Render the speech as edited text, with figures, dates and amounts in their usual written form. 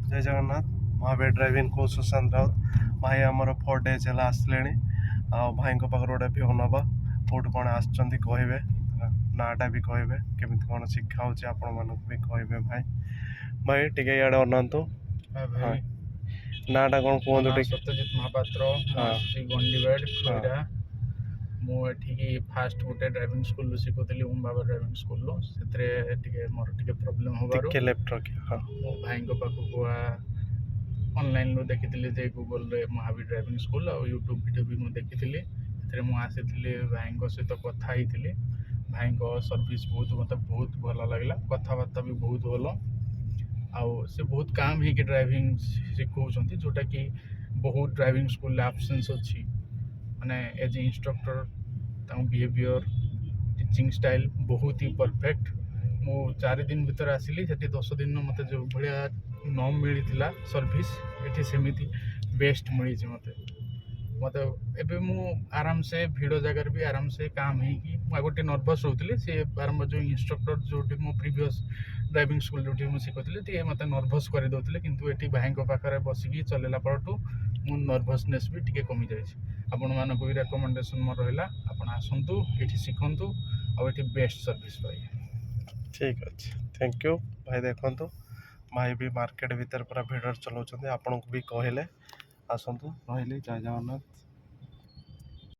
जय जगन्नाथ महावीर ड्राइविंग को सुशांत राउत भाई आमर 4 डेज है आसले भाई पाखे गोटे भ्यू नवा कौट कौन आसुँच कहे नाटा भी कहे केमी कौन शिक्षा हो आपण मानक भी कहे भाई भाई टे इे अनातु भाई नाटा कौन कहतु सत्यजित महापात्र गंडीबाड़ मुझे फास्ट गोटे ड्राइविंग स्कूल शिखुली ओम बाबा ड्राइविंग स्कूल से मोर टे प्रोब्लेम होबार लेफ्ट रखिए हाँ मो भाई पाखक ऑनलाइन रो देखी जे गूगल रे महावीर ड्राइविंग स्कूल और यूट्यूब वीडियो भी मुझे देखी मुझे भाई सहित कथा भाई सर्विस बहुत मतलब बहुत भल लगे कथबार्ता भी बहुत भल आउ से बहुत काम ही ड्राइविंग शिखौं जोटा कि बहुत ड्राइविंग स्कूल आब्सेंस अच्छी माने as instructor behaviour teaching style बहुत ही परफेक्ट मु 4 दिन भीतर आसिली से 10 दिन मत जो भाया न मिलता सर्विस ये सेमती बेस्ट मिली मत एबे मु आराम से भिड़ जगार भी आराम से काम हो गोटे नर्भस होती सी आरंभ जो इंस्ट्रक्टर जो मो प्रीवियस ड्राइविंग स्कूल जो मुझे शिखुली मत नर्भस कर दौले किंतु ये भाई पाखे बसिकी चलैला परठू मो नर्भसनेस भी टी कमी जाए आपण मानक भी रेकमेंडेशन मोर रहा आप आसतु ये शिखु आठ बेस्ट सर्विस पाइए ठीक अच्छे थैंक यू भाई देखु भाई भी मार्केट भीतर पूरा भिड़ चलाऊँ आपन को भी कहले आसतु रही जय जगन्नाथ।